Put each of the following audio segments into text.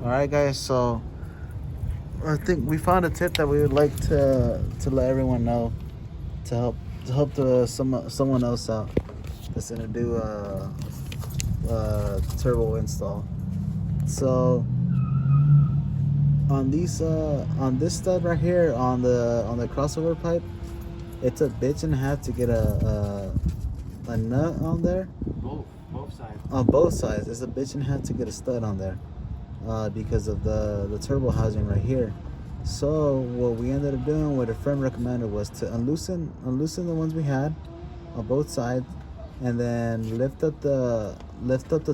All right, guys. So I think we found a tip that we would like to let everyone know to help someone else out that's gonna do a turbo install. So on this stud right here on the crossover pipe, it's a bitch and a half to get a nut on there. Both sides. On both sides, it's a bitch and a half to get a stud on there, because of the turbo housing right here. So what we ended up doing, what a friend recommended, was to unloosen the ones we had on both sides, and then lift up the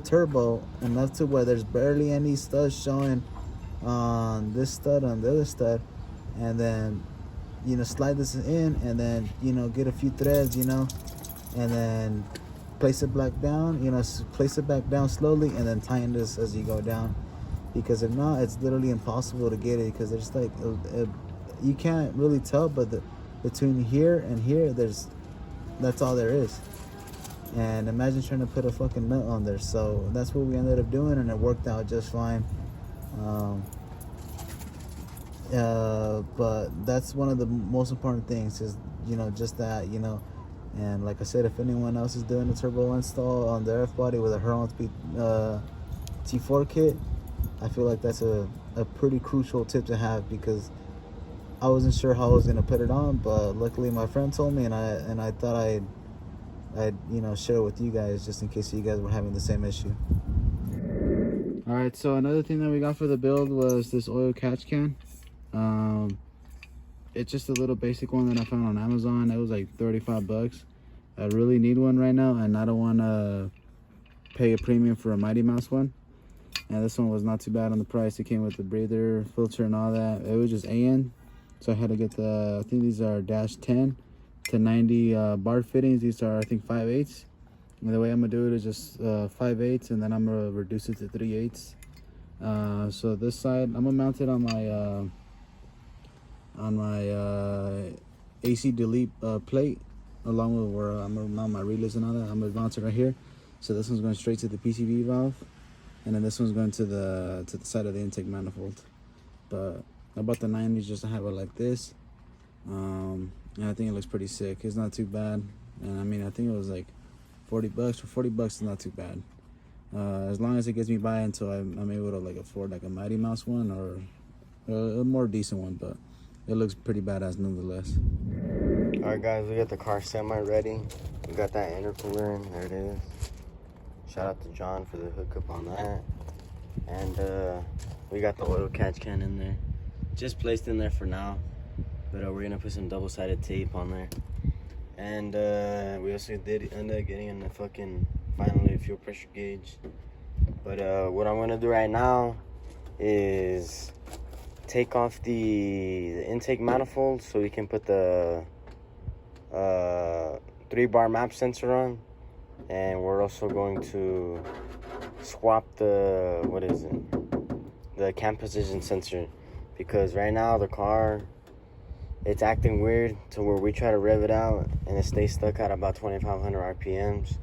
turbo enough to where there's barely any studs showing on this stud, on the other stud, and then slide this in, and then get a few threads, and then place it back down, place it back down slowly, and then tighten this as you go down, because if not, it's literally impossible to get it, because there's like you can't really tell, but between here and here, that's all there is. And imagine trying to put a fucking nut on there. So that's what we ended up doing, and it worked out just fine. But that's one of the most important things, is just that, and like I said, if anyone else is doing a turbo install on their F body with a Hurl T4 kit, I feel like that's a pretty crucial tip to have, because I wasn't sure how I was gonna put it on, but luckily my friend told me, and I thought I'd share it with you guys, just in case you guys were having the same issue. All right, so another thing that we got for the build was this oil catch can. It's just a little basic one that I found on Amazon. It was like 35 bucks. I really need one right now, and I don't want to pay a premium for a Mighty Mouse one. And this one was not too bad on the price. It came with the breather, filter, and all that. It was just AN, so I had to get I think these are -10 to 90 bar fittings. These are, I think, 5/8. And the way I'm gonna do it is just 5/8, and then I'm gonna reduce it to 3/8. So this side, I'm gonna mount it on my AC delete plate, along with where I'm gonna mount my relays and all that. I'm gonna mount it right here. So this one's going straight to the PCV valve, and then this one's going to the side of the intake manifold. But I bought the 90s just to have it like this. And I think it looks pretty sick. It's not too bad, and I mean, I think it was like 40 bucks. For 40 bucks, it's not too bad. As long as it gets me by until I'm able to like afford like a Mighty Mouse one, or a more decent one, but it looks pretty badass nonetheless. Alright guys, we got the car semi ready. We got that intercooler in, there it is. Shout out to John for the hookup on that. And we got the oil catch can in there. Just placed in there for now. But we're gonna put some double-sided tape on there. And we also did end up getting finally a fuel pressure gauge. But what I'm gonna do right now is take off the intake manifold so we can put the 3-bar map sensor on. And we're also going to swap the cam position sensor, because right now the car, it's acting weird to where we try to rev it out and it stays stuck at about 2,500 RPMs.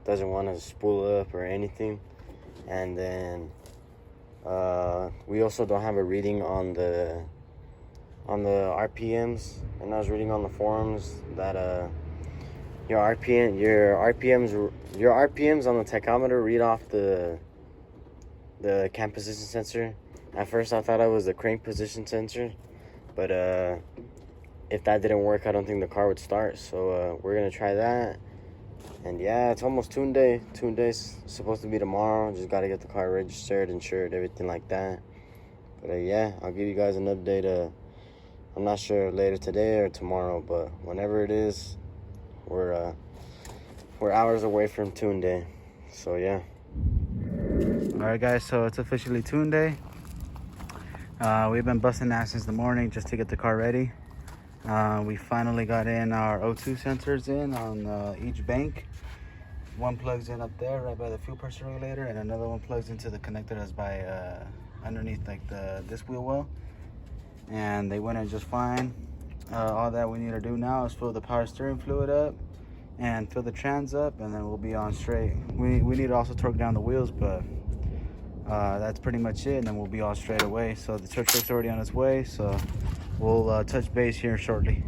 Doesn't want to spool up or anything. And then we also don't have a reading on the RPMs. And I was reading on the forums that your RPMs on the tachometer read off the cam position sensor. At first I thought it was the crank position sensor, but if that didn't work, I don't think the car would start. So we're gonna try that. And yeah, it's almost tune day. Tune day's supposed to be tomorrow. Just gotta get the car registered, insured, everything like that. But yeah, I'll give you guys an update. I'm not sure later today or tomorrow, but whenever it is, we're hours away from tune day. So yeah. All right, guys. So it's officially tune day. We've been busting ass since the morning just to get the car ready. We finally got in our O2 sensors in on each bank. One plugs in up there right by the fuel pressure regulator, and another one plugs into the connector that's by underneath like this wheel well. And they went in just fine. All that we need to do now is fill the power steering fluid up and fill the trans up, and then we'll be on straight. We need to also torque down the wheels, but That's pretty much it, and then we'll be all straight away. So the truck truck's already on its way, so we'll touch base here shortly.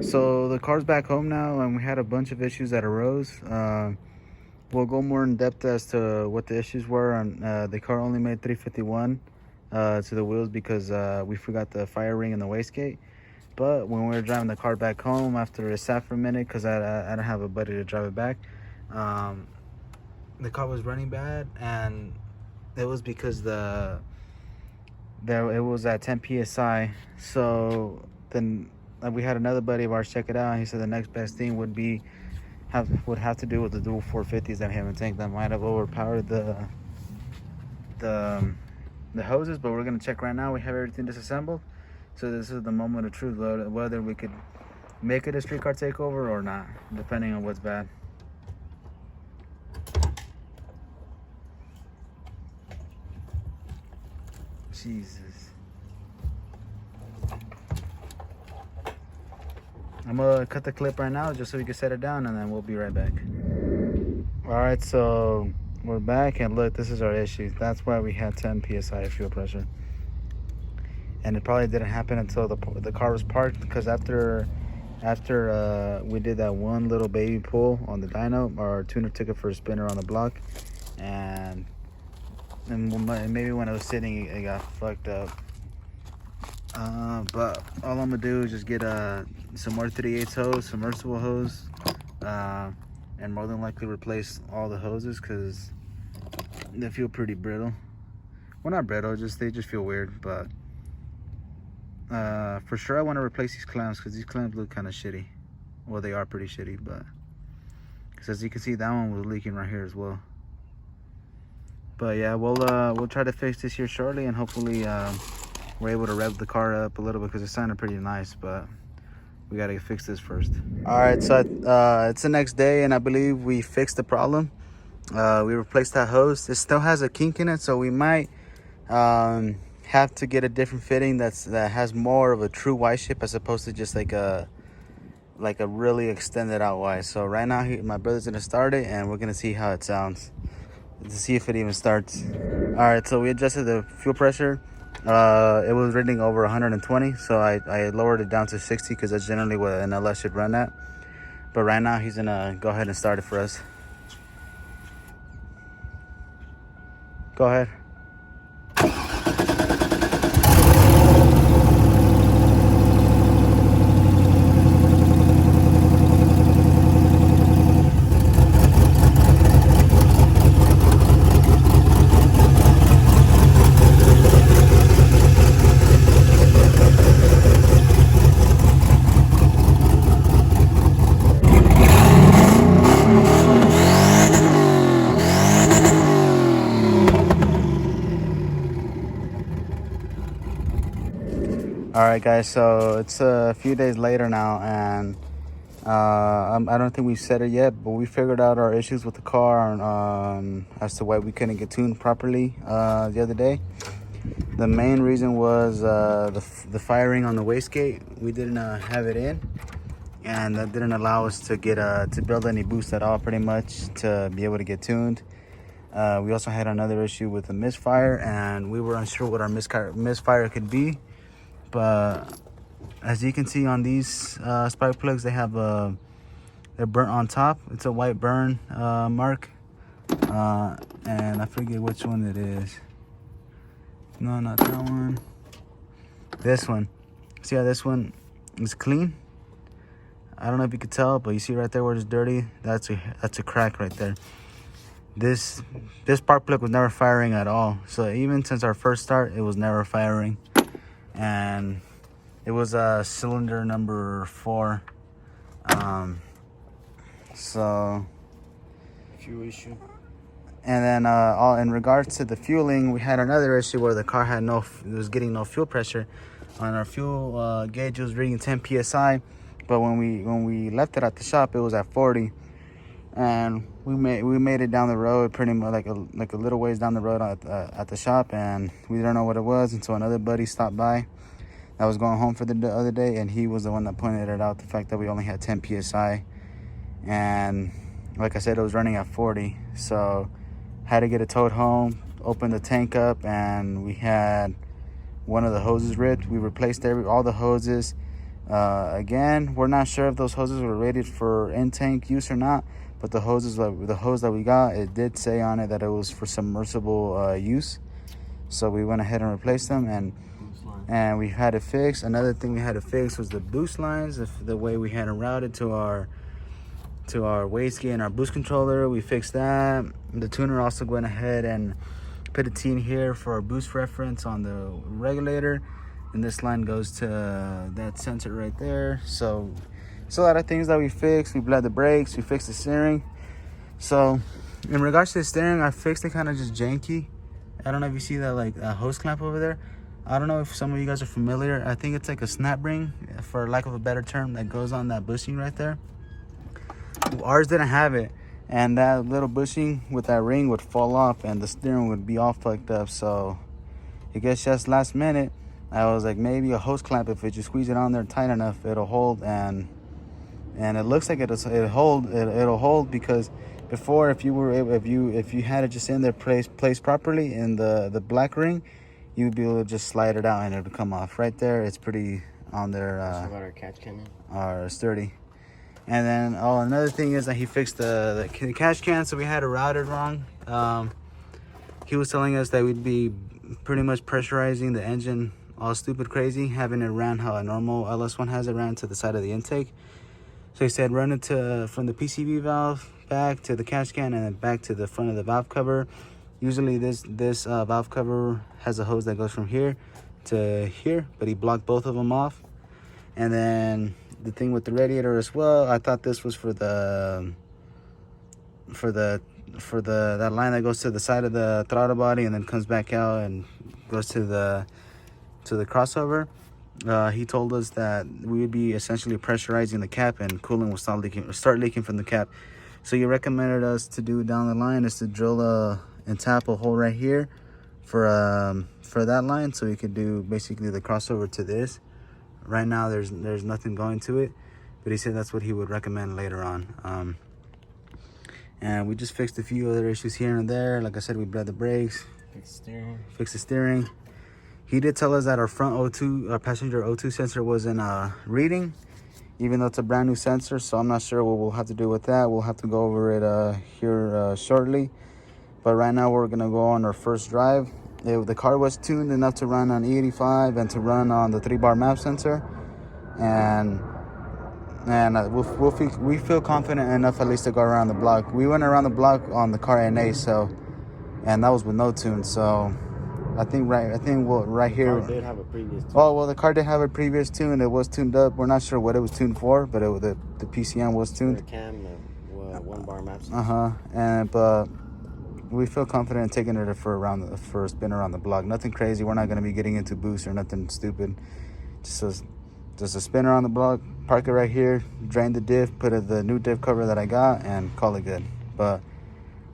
So the car's back home now, and we had a bunch of issues that arose. We'll go more in depth as to what the issues were. And the car only made 351 to the wheels because we forgot the fire ring and the wastegate. But when we were driving the car back home after it sat for a minute, because I don't have a buddy to drive it back, the car was running bad, and it was because it was at 10 psi. So then we had another buddy of ours check it out, and he said the next best thing would have to do with the dual 450s that we have in tank that might have overpowered the hoses. But we're gonna check right now. We have everything disassembled, so this is the moment of truth, whether we could make it a street car takeover or not, depending on what's bad. Jesus. I'm gonna cut the clip right now just so we can set it down, and then we'll be right back. All right, so we're back, and look, this is our issue. That's why we had 10 psi of fuel pressure, and it probably didn't happen until the car was parked, because after we did that one little baby pull on the dyno, our tuner took it for a spinner on the block, and maybe when it was sitting, it got fucked up. But all I'm gonna do is just get some more 3/8 hose, submersible hose, and more than likely replace all the hoses, because they feel pretty brittle. Well, not brittle, they just feel weird. But for sure I want to replace these clamps, because these clamps look kind of shitty. Well, they are pretty shitty, but because as you can see, that one was leaking right here as well. But yeah, we'll try to fix this here shortly, and hopefully we're able to rev the car up a little bit, because it sounded pretty nice, but we got to fix this first. All right, so it's the next day, and I believe we fixed the problem. We replaced that hose. It still has a kink in it, so we might have to get a different fitting that has more of a true Y shape, as opposed to just like a really extended out Y. So right now, my brother's gonna start it, and we're gonna see how it sounds, to see if it even starts. All right, so we adjusted the fuel pressure. It was reading over 120, so I lowered it down to 60, because that's generally what an LS should run at. But right now he's gonna go ahead and start it for us. Go ahead. All right, guys. So it's a few days later now, and I don't think we've said it yet, but we figured out our issues with the car as to why we couldn't get tuned properly the other day. The main reason was the firing on the wastegate. We didn't have it in, and that didn't allow us to get to build any boost at all, pretty much, to be able to get tuned. We also had another issue with the misfire, and we were unsure what our misfire could be. But as you can see on these spark plugs, they have they're burnt on top. It's a white burn mark, and I forget which one it is. No, not that one. This one. See how this one is clean? I don't know if you could tell, but you see right there where it's dirty? That's a crack right there. This spark plug was never firing at all. So even since our first start, it was never firing. And it was cylinder number 4. So Fuel issue. And then in regards to the fueling, we had another issue where the car had it was getting no fuel pressure. On our fuel gauge, it was reading 10 psi, but when we left it at the shop, it was at 40. And we made it down the road, pretty much like a little ways down the road at the shop, and we didn't know what it was until another buddy stopped by that was going home for the other day, and he was the one that pointed it out, the fact that we only had 10 psi, and like I said, it was running at 40. So had to get it towed home, opened the tank up, and we had one of the hoses ripped. We replaced all the hoses. Again, we're not sure if those hoses were rated for in-tank use or not, but the hose that we got, it did say on it that it was for submersible use. So we went ahead and replaced them, and we had it fixed. Another thing we had to fix was the boost lines, the way we had them routed to our wastegate and our boost controller. We fixed that. The tuner also went ahead and put a T in here for our boost reference on the regulator, and this line goes to that sensor right there. So it's a lot of things that we fixed. We bled the brakes, we fixed the steering. So in regards to the steering, I fixed it kind of just janky. I don't know if you see that like a hose clamp over there. I don't know if some of you guys are familiar. I think it's like a snap ring, for lack of a better term, that goes on that bushing right there. Ours didn't have it, and that little bushing with that ring would fall off and the steering would be all fucked up. So I guess just last minute, I was like, maybe a hose clamp, if you squeeze it on there tight enough, it'll hold. And it looks like it'll hold, because before, if you had it just in there placed properly in the black ring, you'd be able to just slide it out and it'll come off right there. It's pretty on there. Our catch can are sturdy. And then another thing is that he fixed the catch can, so we had it routed wrong. He was telling us that we'd be pretty much pressurizing the engine all stupid crazy, having it ran how a normal LS1 has it ran to the side of the intake. So he said run it from the PCV valve back to the catch can and then back to the front of the valve cover. Usually this valve cover has a hose that goes from here to here, but he blocked both of them off. And then the thing with the radiator as well, I thought this was for that line that goes to the side of the throttle body and then comes back out and goes to the crossover. He told us that we would be essentially pressurizing the cap and coolant will start leaking from the cap. So he recommended us to do down the line is to drill and tap a hole right here for that line, so we could do basically the crossover to this. Right now there's nothing going to it, but he said that's what he would recommend later on. And we just fixed a few other issues here and there. Like I said, we bled the brakes, fixed the steering. He did tell us that our front O2, passenger O2 sensor wasn't reading, even though it's a brand new sensor. So I'm not sure what we'll have to do with that. We'll have to go over it here shortly. But right now we're gonna go on our first drive. The car was tuned enough to run on E85 and to run on the 3-bar map sensor, and we feel confident enough at least to go around the block. We went around the block on the car NA, and that was with no tune. So I think right here. The car did have a previous tune. Oh well, the car did have a previous tune. It was tuned up. We're not sure what it was tuned for, but the PCM was tuned. The cam, 1-bar map sensor. But we feel confident in taking it for a spin around the block. Nothing crazy. We're not going to be getting into boost or nothing stupid. just a spinner on the block, park it right here, drain the diff, put the new diff cover that I got, and call it good. But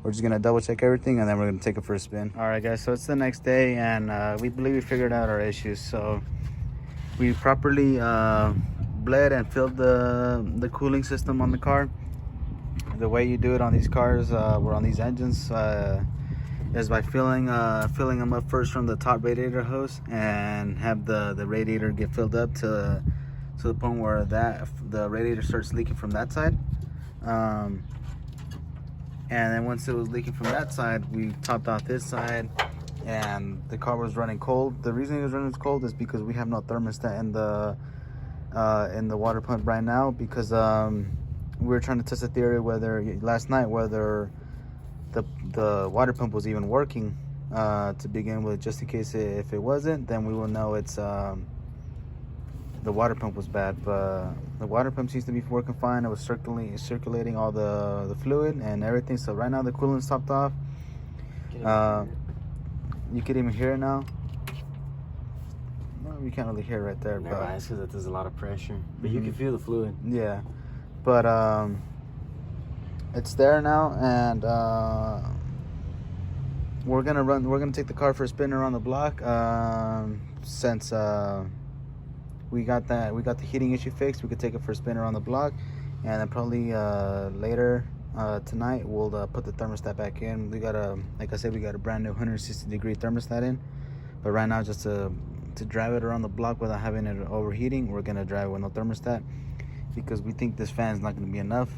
we're just gonna double check everything, and then we're gonna take it for a spin. All right, guys, so it's the next day, and we believe we figured out our issues. So we properly bled and filled the cooling system on the car. The way you do it on these cars, or on these engines, is by filling them up first from the top radiator hose, and have the radiator get filled up to the point where the radiator starts leaking from that side. And then once it was leaking from that side, we topped off this side, and the car was running cold. The reason it was running cold is because we have no thermostat in the water pump right now, because we were trying to test the theory last night whether the water pump was even working to begin with, just in case if it wasn't, then we will know it's the water pump was bad. But the water pump seems to be working fine. It was circulating all the fluid and everything. So right now the coolant stopped off. You can even hear it now. No, you can't really hear it right there. Never mind, it's because there's a lot of pressure, but you can feel the fluid. Yeah, but it's there now, and we're gonna take the car for a spin around the block, since we got the heating issue fixed. We could take it for a spin around the block, and then probably later tonight we'll put the thermostat back in. Like I said, we got a brand new 160-degree thermostat in, but right now, just to drive it around the block without having it overheating, we're gonna drive with no thermostat, because we think this fan's not gonna be enough.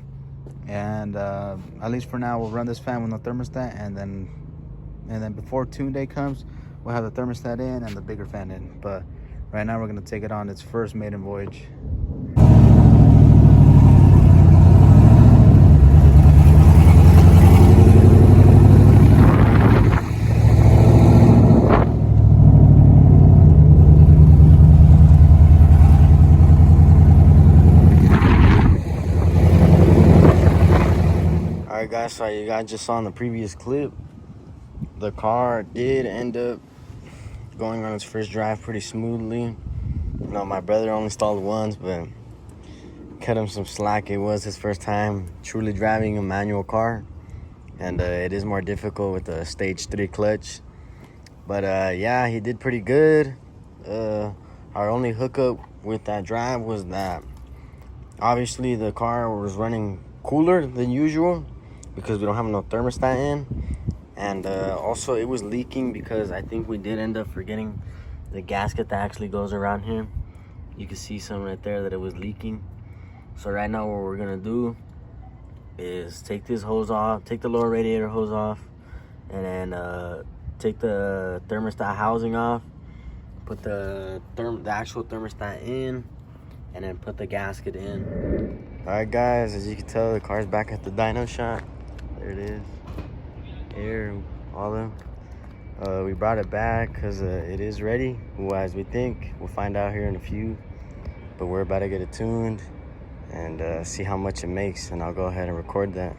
And at least for now, we'll run this fan with no thermostat, and then before tune day comes, we'll have the thermostat in and the bigger fan in. But right now, we're gonna take it on its first maiden voyage. Alright guys, so you guys just saw in the previous clip, the car did end up going on its first drive pretty smoothly. You know, my brother only stalled once, but cut him some slack. It was his first time truly driving a manual car, and it is more difficult with the stage 3 clutch. But yeah, he did pretty good. Our only hookup with that drive was that obviously the car was running cooler than usual because we don't have no thermostat in, and also it was leaking because I think we did end up forgetting the gasket that actually goes around here. You can see some right there that it was leaking. So right now what we're gonna do is take this hose off, take the lower radiator hose off, and then take the thermostat housing off, put the actual thermostat in, and then put the gasket in. Alright guys, as you can tell, the car's back at the dyno shop. There it is. Air, all of them. We brought it back because it is ready, as we think. We'll find out here in a few. But we're about to get it tuned and see how much it makes, and I'll go ahead and record that.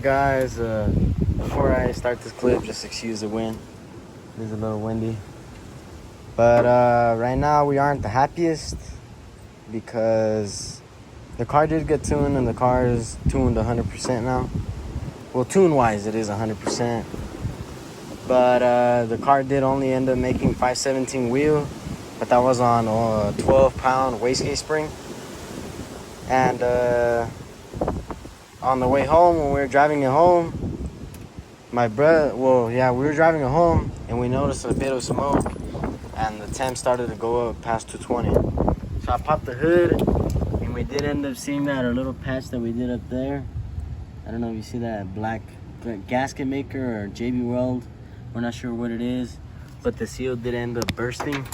Alright guys, before I start this clip, just excuse the wind. It is a little windy. But right now we aren't the happiest because the car did get tuned and the car is tuned 100% now. Well, tune-wise it is 100%. But the car did only end up making 517 wheel, but that was on a 12-pound wastegate spring. And on the way home, when we were driving it home, we were driving it home and we noticed a bit of smoke and the temp started to go up past 220. So I popped the hood and we did end up seeing that our little patch that we did up there. I don't know if you see that black gasket maker or JB Weld. We're not sure what it is, but the seal did end up bursting.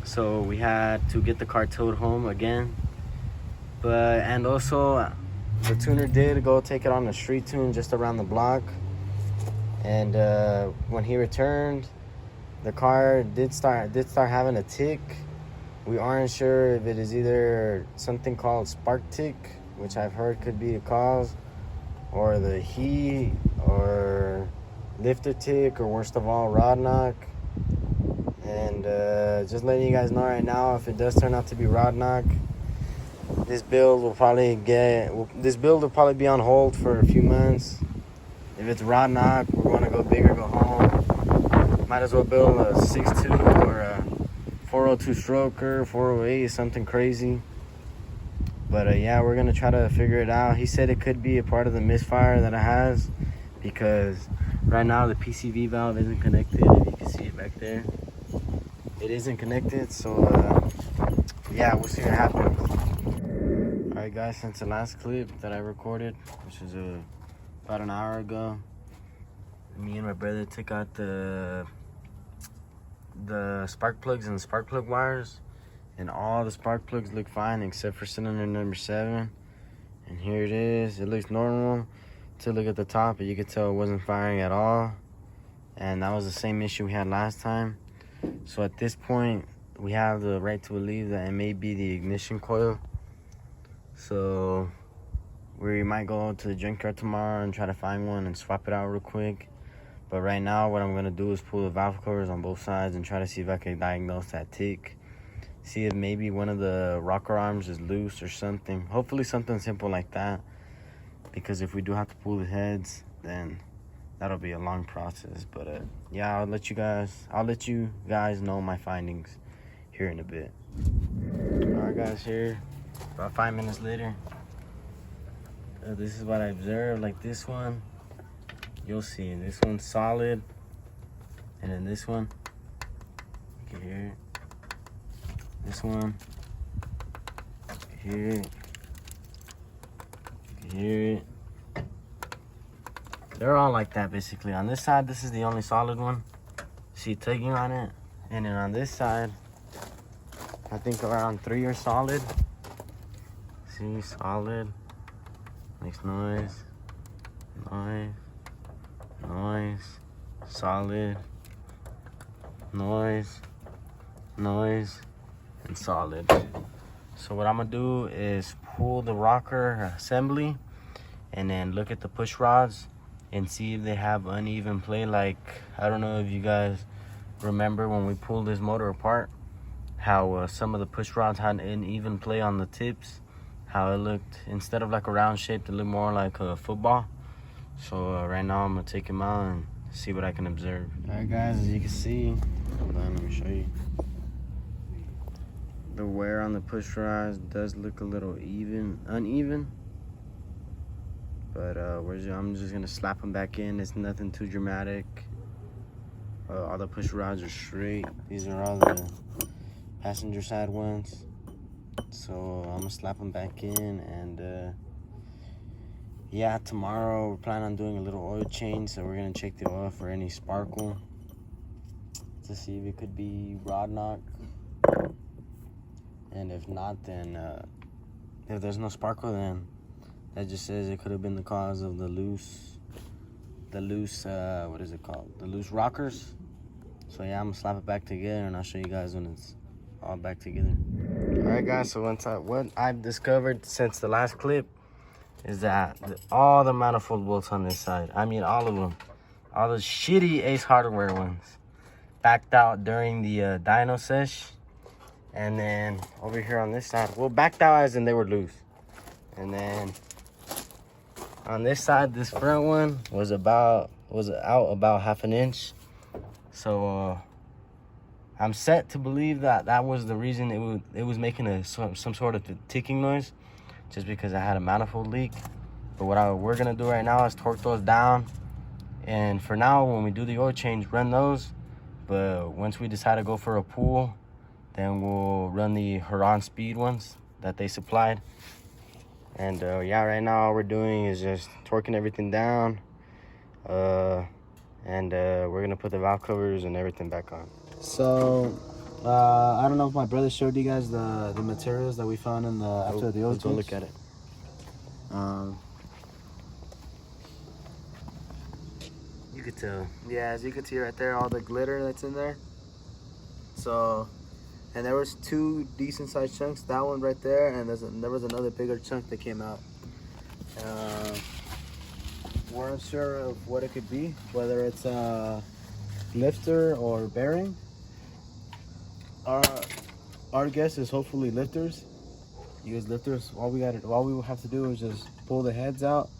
So we had to get the car towed home again. And also the tuner did go take it on a street tune just around the block. And when he returned, the car did start having a tick. We aren't sure if it is either something called spark tick, which I've heard could be the cause, or the heat, or lifter tick, or worst of all, rod knock. And just letting you guys know right now, if it does turn out to be rod knock, this build will probably be on hold for a few months. If it's rod knock, we're going to go big or go home. Might as well build a 6.2 or a 402 stroker, 408, something crazy. But yeah, we're going to try to figure it out. He said it could be a part of the misfire that it has, because right now the PCV valve isn't connected. If you can see it back there, it isn't connected. So yeah, we'll see what happens. Alright guys, since the last clip that I recorded, which is about an hour ago, me and my brother took out the spark plugs and the spark plug wires, and all the spark plugs look fine except for cylinder number 7. And here it is. It looks normal to look at the top, but you could tell it wasn't firing at all. And that was the same issue we had last time. So at this point, we have the right to believe that it may be the ignition coil. So we might go to the junkyard tomorrow and try to find one and swap it out real quick. But right now, what I'm gonna do is pull the valve covers on both sides and try to see if I can diagnose that tick. See if maybe one of the rocker arms is loose or something. Hopefully something simple like that. Because if we do have to pull the heads, then that'll be a long process. But yeah, I'll let you guys know my findings here in a bit. Alright guys, here about 5 minutes later, this is what I observed. Like this one, you'll see this one's solid, and then this one, you can hear it. This one, you can hear it. You can hear it. They're all like that basically. On this side, this is the only solid one. See tugging on it, and then on this side, I think around 3 are solid. See, solid. Makes noise. Noise. Noise. Solid. Noise. Noise. And solid. So what I'm gonna do is pull the rocker assembly and then look at the push rods and see if they have uneven play. Like, I don't know if you guys remember when we pulled this motor apart, how some of the push rods had uneven play on the tips, how it looked, instead of like a round shape, it looked more like a football. So right now I'm gonna take them out and see what I can observe. All right guys, as you can see, hold on, let me show you. The wear on the push rods does look a little uneven. But I'm just gonna slap them back in. It's nothing too dramatic. All the push rods are straight. These are all the passenger side ones. So I'm gonna slap them back in, and yeah, tomorrow we're planning on doing a little oil change. So we're gonna check the oil for any sparkle to see if it could be rod knock. And if not, then if there's no sparkle, then that just says it could have been the cause of the loose what is it called? The loose rockers. So yeah, I'm gonna slap it back together and I'll show you guys when it's all back together. All right guys, so what I've discovered since the last clip is that all the manifold bolts on this side, I mean all of them, all the shitty Ace Hardware ones, backed out during the dyno sesh. And then over here on this side, well, backed out as in they were loose. And then on this side, this front one was out about half an inch. So I'm set to believe that that was the reason it was making some sort of ticking noise, just because I had a manifold leak. But what we're gonna do right now is torque those down, and for now, when we do the oil change, run those. But once we decide to go for a pool, then we'll run the Huron speed ones that they supplied. And yeah, right now all we're doing is just torquing everything down, and we're gonna put the valve covers and everything back on. So I don't know if my brother showed you guys the materials that we found in the after the oil change. Go look at it. You could tell. Yeah, as you can see right there, all the glitter that's in there. So, and there was 2 decent sized chunks. That one right there, and there was another bigger chunk that came out. Weren't sure of what it could be, whether it's a lifter or bearing. Our guess is hopefully lifters. Use lifters. All we have to do is just pull the heads out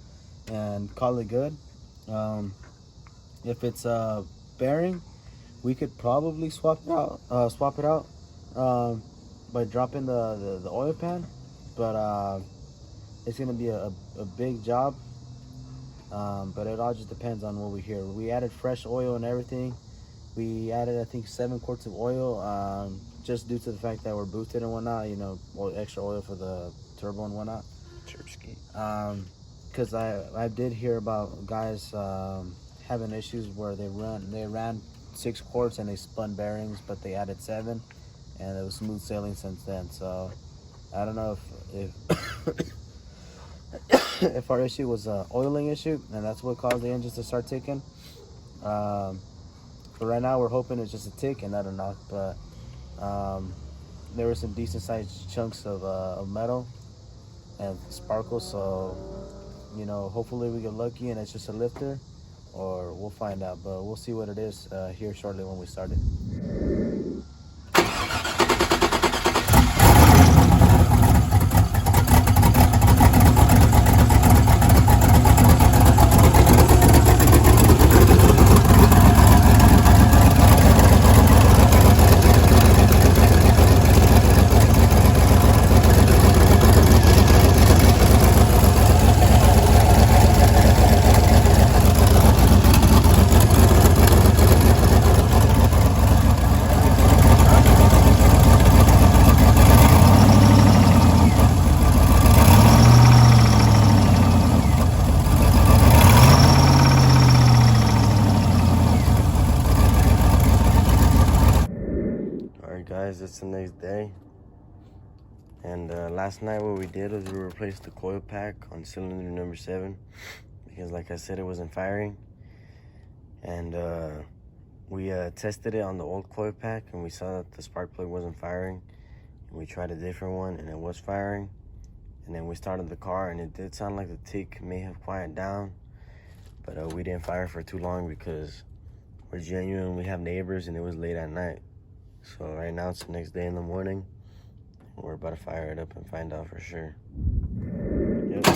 and call it good. If it's a bearing, we could probably swap it out by dropping the oil pan, but it's gonna be a big job. But it all just depends on what we hear. We added fresh oil and everything. We added, I think, 7 quarts of oil, just due to the fact that we're boosted and whatnot. You know, extra oil for the turbo and whatnot. Because I did hear about guys having issues where they ran 6 quarts and they spun bearings, but they added 7, and it was smooth sailing since then. So I don't know if if our issue was an oiling issue, and that's what caused the engines to start ticking. But right now we're hoping it's just a tick and not a knock. But there were some decent sized chunks of metal and sparkles, so you know, hopefully we get lucky and it's just a lifter, or we'll find out. But we'll see what it is here shortly when we start it. Guys, it's the next day, and last night what we did was we replaced the coil pack on cylinder number 7, because like I said, it wasn't firing. And we tested it on the old coil pack, and we saw that the spark plug wasn't firing, and we tried a different one and it was firing. And then we started the car, and it did sound like the tick may have quieted down, but we didn't fire for too long because we're genuine. We have neighbors, and it was late at night. So right now it's the next day in the morning. We're about to fire it up and find out for sure. Yep.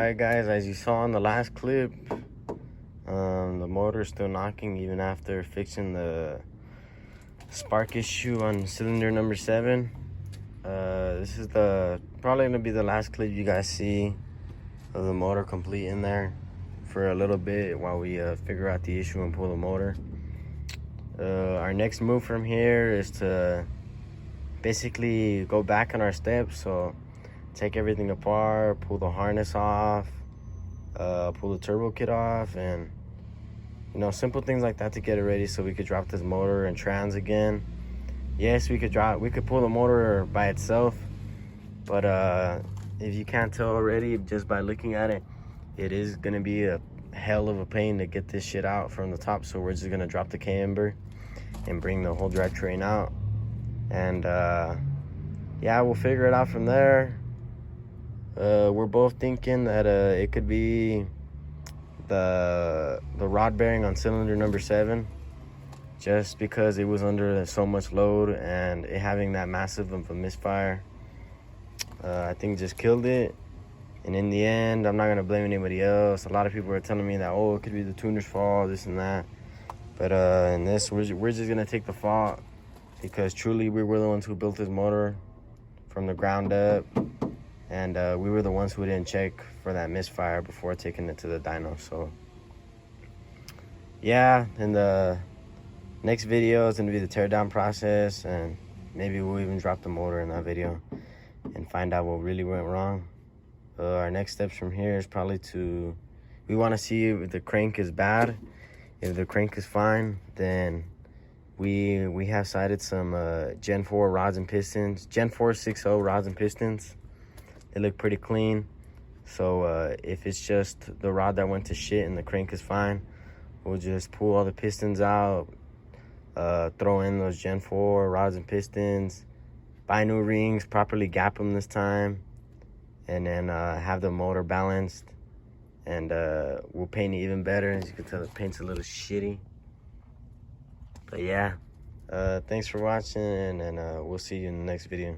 Alright guys, as you saw in the last clip, the motor is still knocking even after fixing the spark issue on cylinder number 7. This is probably gonna be the last clip you guys see of the motor complete in there for a little bit while we figure out the issue and pull the motor. Our next move from here is to basically go back on our steps. So take everything apart, pull the harness off, pull the turbo kit off, and You know, simple things like that to get it ready so we could drop this motor and trans again. Yes, we could pull the motor by itself, but if you can't tell already just by looking at it, it is gonna be a hell of a pain to get this shit out from the top. So we're just gonna drop the camber and bring the whole drivetrain out, and yeah, we'll figure it out from there. We're both thinking that it could be the rod bearing on cylinder number 7, just because it was under so much load, and it having that massive of a misfire, I think just killed it. And in the end, I'm not gonna blame anybody else. A lot of people are telling me that, oh, it could be the tuner's fault, this and that. But in this, we're just gonna take the fault, because truly we were the ones who built this motor from the ground up, and we were the ones who didn't check for that misfire before taking it to the dyno. So yeah, and the next video is gonna be the teardown process, and maybe we'll even drop the motor in that video and find out what really went wrong. Our next steps from here is probably we want to see if the crank is bad. If the crank is fine, then we have sighted some Gen 4 rods and pistons, Gen 4 6.0 rods and pistons. They look pretty clean. So if it's just the rod that went to shit and the crank is fine, we'll just pull all the pistons out, throw in those Gen 4 rods and pistons, buy new rings, properly gap them this time, and then have the motor balanced, and we'll paint it even better. As you can tell, the paint's a little shitty. But yeah, thanks for watching, and we'll see you in the next video.